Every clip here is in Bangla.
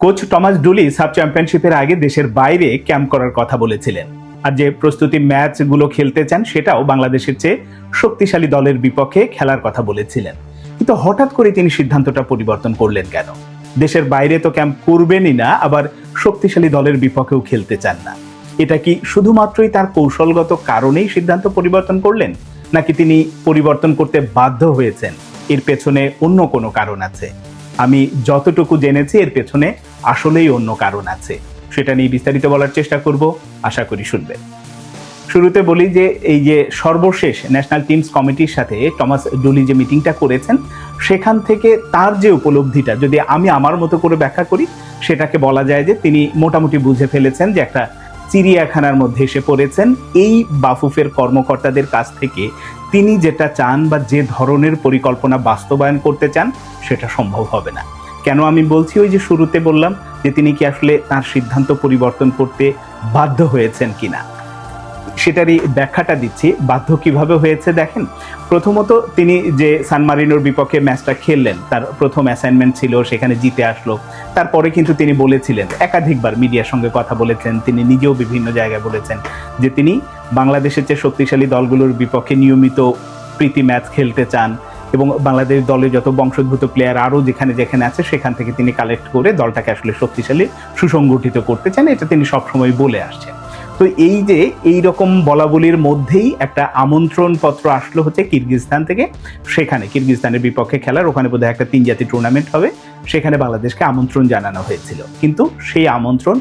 কোচ টমাস ডুলি সাব চ্যাম্পিয়নশিপের আগে দেশের বাইরে ক্যাম্প করার কথা বলেছিলেন, আর যে প্রস্তুতি ম্যাচগুলো খেলতে চান সেটাও বাংলাদেশের চেয়ে শক্তিশালী দলের বিপক্ষে খেলার কথা বলেছিলেন। কিন্তু হঠাৎ করে তিনি সিদ্ধান্তটা পরিবর্তন করলেন কেন? দেশের বাইরে তো ক্যাম্প করবেনই না, আবার শক্তিশালী দলের বিপক্ষেও খেলতে চান না। এটা কি শুধুমাত্রই তার কৌশলগত কারণেই সিদ্ধান্ত পরিবর্তন করলেন, নাকি তিনি পরিবর্তন করতে বাধ্য হয়েছেন? এর পেছনে অন্য কোনো কারণ আছে? আমি যতটুকু জেনেছি এর পেছনে আসলেই অন্য কারণ আছে। সেটা নিয়ে বিস্তারিত বলার চেষ্টা করব, আশা করি শুনবেন। শুরুতে বলি যে এই যে সর্বশেষ ন্যাশনাল টিমস কমিটির সাথে টমাস ডুলি যে মিটিংটা করেছেন, সেখান থেকে তার যে উপলব্ধিটা যদি আমি আমার মতো করে ব্যাখ্যা করি, সেটাকে বলা যায় যে তিনি মোটামুটি বুঝে ফেলেছেন যে একটা চিড়িয়াখানার মধ্যে এসে পড়েছেন। এই বাফুফের কর্মকর্তাদের কাছ থেকে তিনি যেটা চান বা যে ধরনের পরিকল্পনা বাস্তবায়ন করতে চান সেটা সম্ভব হবে না। কেন আমি বলছি, ওই যে শুরুতে বললাম যে তিনি কি আসলে তার সিদ্ধান্ত পরিবর্তন করতে বাধ্য হয়েছেন কিনা, সেটারই ব্যাখ্যাটা দিচ্ছি। বাধ্য কিভাবে হয়েছে দেখেন। প্রথমত, তিনি যে সান মারিনোর বিপক্ষে ম্যাচটা খেললেন, তার প্রথম অ্যাসাইনমেন্ট ছিল, সেখানে জিতে আসলো। তারপরে কিন্তু তিনি বলেছিলেন, একাধিকবার মিডিয়ার সঙ্গে কথা বলেছেন, তিনি নিজেও বিভিন্ন জায়গায় বলেছেন যে তিনি বাংলাদেশের চেয়ে শক্তিশালী দলগুলোর বিপক্ষে নিয়মিত প্রীতি ম্যাচ খেলতে চান এবং বাংলাদেশ দলে যত বংশোদ্ভূত প্লেয়ার আরও যেখানে যেখানে আছে সেখান থেকে তিনি কালেক্ট করে দলটাকে আসলে শক্তিশালী সুসংগঠিত করতে চান। এটা তিনি সবসময় বলে আসছেন। তো এই যে এইরকম বলাবলির মধ্যেই একটা আমন্ত্রণ পত্র আসলো হচ্ছে কিরগিজস্তান থেকে। সেখানে কিরগিজস্তানের বিপক্ষে খেলার, ওখানে বোধহয় একটা 3 জাতি টুর্নামেন্ট হবে, সেখানে বাংলাদেশকে আমন্ত্রণ জানানো হয়েছিল, কিন্তু সেই আমন্ত্রণ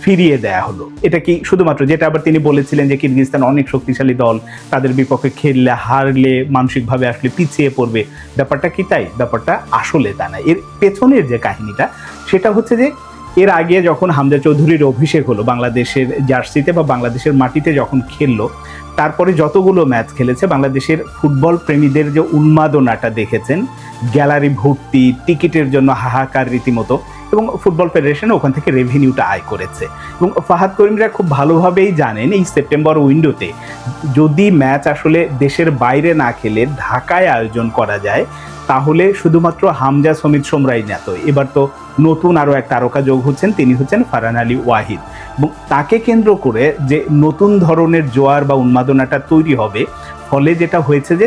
ফিরিয়ে দেয়া হলো। এটা কি শুধুমাত্র, যেটা আবার তিনি বলেছিলেন যে কিরগিজস্তান অনেক শক্তিশালী দল, তাদের বিপক্ষে খেললে হারলে মানসিকভাবে আসলে পিছিয়ে পড়বে, ব্যাপারটা কি তাই? ব্যাপারটা আসলে তা না। এর পেছনের যে কাহিনীটা সেটা হচ্ছে যে এর আগে যখন হামজা চৌধুরীর অভিষেক হলো বাংলাদেশের জার্সিতে বা বাংলাদেশের মাটিতে যখন খেললো, তারপরে যতগুলো ম্যাচ খেলেছে, বাংলাদেশের ফুটবল প্রেমীদের যে উন্মাদনাটা দেখেছেন, গ্যালারি ভর্তি, টিকিটের জন্য হাহাকার রীতিমতো, এবং ফুটবল ফেডারেশন ওখান থেকে রেভিনিউটা আয় করেছে। এবং ফাহাদ করিমরা খুব ভালোভাবেই জানেন এই সেপ্টেম্বর উইন্ডোতে যদি ম্যাচ আসলে দেশের বাইরে না খেলে ঢাকায় আয়োজন করা যায়, তাহলে শুধুমাত্র হামজা সমিত সোমরাই না, তো এবার তো নতুন আরও এক তারকা যোগ হচ্ছেন, তিনি হচ্ছেন ফারহান আলী ওয়াহিদ। এবং তাকে কেন্দ্র করে যে নতুন ধরনের জোয়ার বা উন্মাদনাটা তৈরি হবে, ফলে যেটা হয়েছে যে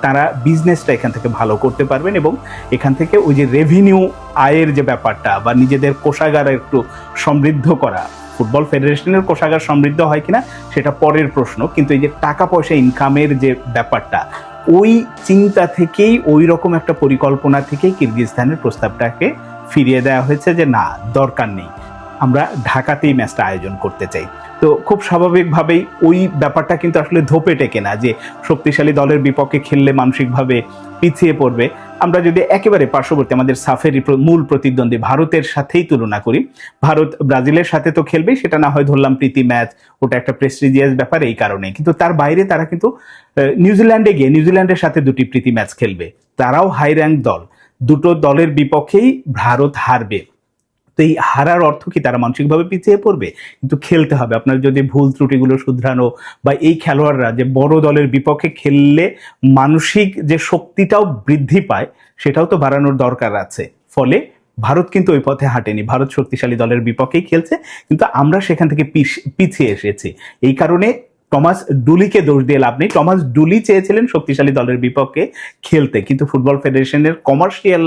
তারা বিজনেসটা এখান থেকে ভালো করতে পারবেন এবং এখান থেকে ওই যে রেভিনিউ আয়ের যে ব্যাপারটা বা নিজেদের কোষাগার একটু সমৃদ্ধ করা, ফুটবল ফেডারেশনের কোষাগার সমৃদ্ধ হয় কিনা সেটা পরের প্রশ্ন, কিন্তু এই যে টাকা পয়সা ইনকামের যে ব্যাপারটা, ওই চিন্তা থেকেই, ওই রকম একটা পরিকল্পনা থেকেই কিরগিজস্তানের প্রস্তাবটাকে ফিরিয়ে দেওয়া হয়েছে যে না, দরকার নেই, আমরা ঢাকাতেই ম্যাচটা আয়োজন করতে চাই। তো খুব স্বাভাবিকভাবেই ওই ব্যাপারটা কিন্তু আসলে ধোপে টেকে না যে শক্তিশালী দলের বিপক্ষে খেললে মানসিকভাবে পিছিয়ে পড়বে। আমরা যদি একেবারে পার্শ্ববর্তী আমাদের সাফের মূল প্রতিদ্বন্দ্বী ভারতের সাথেই তুলনা করি, ভারত ব্রাজিলের সাথে তো খেলবেই, সেটা না হয় ধরলাম প্রীতি ম্যাচ, ওটা একটা প্রেস্টিজিয়াস ব্যাপার এই কারণে, কিন্তু তার বাইরে তারা কিন্তু নিউজিল্যান্ডে গিয়ে নিউজিল্যান্ডের সাথে 2টি প্রীতি ম্যাচ খেলবে, তারাও হাই র্যাঙ্ক দল, দুটো দলের বিপক্ষেই ভারত হারবে। তো এই হারার অর্থ কি তারা মানসিকভাবে পিছিয়ে পড়বে? কিন্তু খেলতে হবে। আপনার যদি ভুল ত্রুটিগুলো শুধরানো বা এই খেলোয়াড়রা যে বড় দলের বিপক্ষে খেললে মানসিক যে শক্তিটাও বৃদ্ধি পায়, সেটাও তো বাড়ানোর দরকার আছে। ফলে ভারত কিন্তু ওই পথে হাঁটেনি, ভারত শক্তিশালী দলের বিপক্ষেই খেলছে, কিন্তু আমরা সেখান থেকে পিছিয়ে এসেছি। এই কারণে টমাস ডুলিকে দোষ দিয়ে লাভ নেই। টমাস ডুলি চেয়েছিলেন শক্তিশালী দলের বিপক্ষে খেলতে, কিন্তু ফুটবল ফেডারেশনের কমার্শিয়াল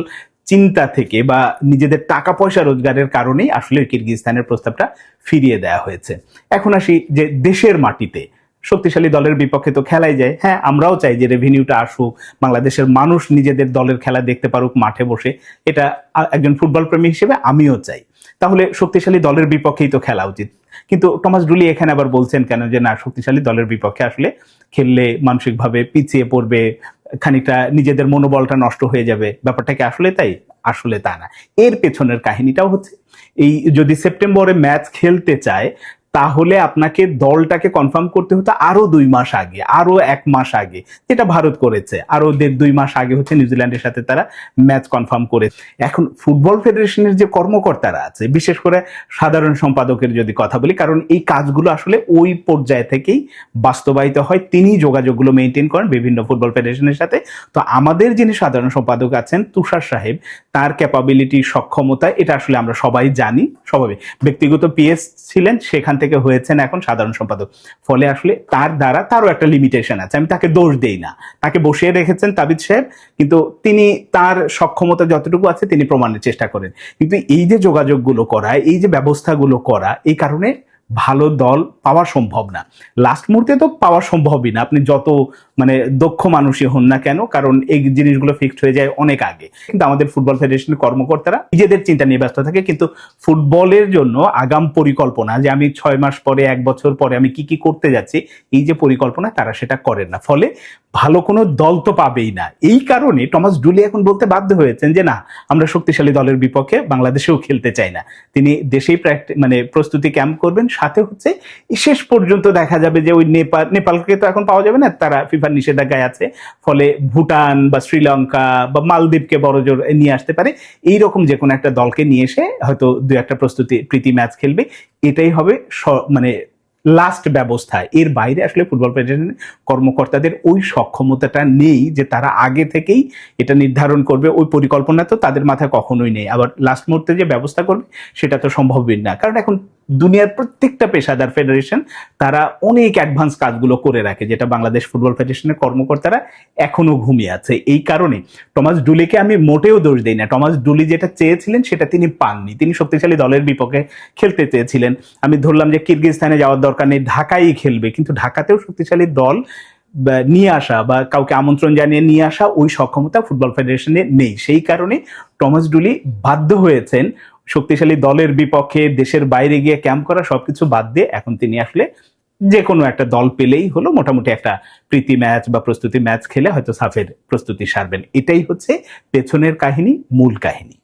চিন্তা থেকে বা নিজেদের টাকা পয়সা রোজগারের কারণেই আসলে কিরগিজস্তানের প্রস্তাবটা ফিরিয়ে দেওয়া হয়েছে। এখন আসি যে দেশের মাটিতে শক্তিশালী দলের বিপক্ষে তো খেলাই যায়। হ্যাঁ, আমরাও চাই যে রেভিনিউটা আসুক, বাংলাদেশের মানুষ নিজেদের দলের খেলা দেখতে পারুক মাঠে বসে, এটা একজন ফুটবল প্রেমী হিসেবে আমিও চাই। তাহলে শক্তিশালী দলের বিপক্ষেই তো খেলা উচিত। কিন্তু টমাস ডুলি এখানে আবার বলছেন কেন যে না, শক্তিশালী দলের বিপক্ষে আসলে খেললে মানসিকভাবে পিছিয়ে পড়বে, খানিকটা নিজেদের মনোবলটা নষ্ট হয়ে যাবে। ব্যাপারটা কি আসলে তাই? আসলে তা না। এর পেছনের কাহিনীটাও হচ্ছে এই, যদি সেপ্টেম্বরে ম্যাচ খেলতে চায়, তাহলে আপনাকে দলটাকে কনফার্ম করতে হতো আরো 2 মাস আগে, আরো 1 মাস আগে, যেটা ভারত করেছে। আরো 1.5-2 মাস আগে হচ্ছে নিউজিল্যান্ডের সাথে তারা ম্যাচ কনফার্ম করে। এখন ফুটবল ফেডারেশনের যে কর্মকর্তারা আছে, বিশেষ করে সাধারণ সম্পাদকের যদি কথা বলি, কারণ এই কাজগুলো আসলে ওই পর্যায় থেকেই বাস্তবায়িত হয়, তিনি যোগাযোগগুলো মেনটেন করেন বিভিন্ন ফুটবল ফেডারেশনের সাথে। তো আমাদের যিনি সাধারণ সম্পাদক আছেন তুষার সাহেব, তার ক্যাপাবিলিটি, সক্ষমতা, এটা আসলে আমরা সবাই জানি। স্বভাবে ব্যক্তিগত পিএস ছিলেন, সেখান থেকে হয়েছেন এখন সাধারণ সম্পাদক। ফলে আসলে তার দ্বারা তারও একটা লিমিটেশন আছে, আমি তাকে দোষ দেই না। তাকে বসিয়ে রেখেছেন তাবিদ সাহেব, কিন্তু তিনি তার সক্ষমতা যতটুকু আছে তিনি প্রমাণের চেষ্টা করেন। কিন্তু এই যে যোগাযোগগুলো করা, এই যে ব্যবস্থাগুলো করা, এই কারণে ভালো দল পাওয়া সম্ভব না। লাস্ট মুহূর্তে তো পাওয়া সম্ভবই না, আপনি যত দক্ষ মানুষই হন না কেন, কারণ এই জিনিসগুলো ফিক্সড হয়ে যায় অনেক আগে। কিন্তু আমাদের ফুটবল ফেডারেশনের কর্মকর্তারা নিজেদের চিন্তা নিয়ে ব্যস্ত থাকে, কিন্তু ফুটবলের জন্য আগাম পরিকল্পনা, যে আমি 6 মাস পরে, 1 বছর পরে আমি কি কি করতে যাচ্ছি, এই যে পরিকল্পনা, তারা সেটা করেন না। ফলে ভালো কোনো দল তো পাবেই না। এই কারণে টমাস ডুলি এখন বলতে বাধ্য হয়েছেন যে না, আমরা শক্তিশালী দলের বিপক্ষে বাংলাদেশেও খেলতে চাই না। তিনি দেশেই প্রস্তুতি ক্যাম্প করবেন, সাথে হচ্ছে শেষ পর্যন্ত দেখা যাবে যে ওই নেপালকে তো এখন পাওয়া যাবে না, তারা ফিফার নিষেধাজ্ঞায় আছে। ফলে ভুটান বা শ্রীলঙ্কা বা মালদ্বীপকে বড়জোর নিয়ে আসতে পারে। এইরকম যে কোনো একটা দলকে নিয়ে এসে হয়তো 2-1 প্রীতি ম্যাচ খেলবে, এটাই হবে লাস্ট ব্যবস্থা। এর বাইরে আসলে ফুটবল ফেডারেশনের কর্মকর্তাদের ওই সক্ষমতাটা নেই যে তারা আগে থেকেই এটা নির্ধারণ করবে, ওই পরিকল্পনা তো তাদের মাথায় কখনোই নেই। আবার লাস্ট মুহূর্তে যে ব্যবস্থা করবে সেটা তো সম্ভবই না, কারণ এখন দুনিয়ার প্রত্যেকটা পেশাদার ফেডারেশন তারা অনেক অ্যাডভান্স কাজগুলো করে রাখে, যেটা বাংলাদেশ ফুটবল ফেডারেশনের কর্মকর্তারা এখনো ঘুমিয়ে আছে। এই কারণে টমাস ডুলিকে আমি মোটেও দোষ দিই না। টমাস ডুলি যেটা চেয়েছিলেন সেটা তিনি পাননি। তিনি শক্তিশালী দলের বিপক্ষে খেলতে চেয়েছিলেন। আমি ধরলাম যে কিরগিজস্তানে যাওয়ার দরকার নেই, ঢাকায় খেলবে, কিন্তু ঢাকাতেও শক্তিশালী দল নিয়ে আসা বা কাউকে আমন্ত্রণ জানিয়ে নিয়ে আসা, ওই সক্ষমতা ফুটবল ফেডারেশনে নেই। সেই কারণে টমাস ডুলি বাধ্য হয়েছেন শক্তিশালী দলের বিপক্ষে দেশের বাইরে গিয়ে ক্যাম্প করা, সবকিছু বাদ দিয়ে এখন তিনি আসলে যে কোনো একটা দল পেলেই হলো, মোটামুটি একটা প্রীতি ম্যাচ বা প্রস্তুতি ম্যাচ খেলে হয়তো সাফের প্রস্তুতি সারবেন। এটাই হচ্ছে পেছনের কাহিনী, মূল কাহিনী।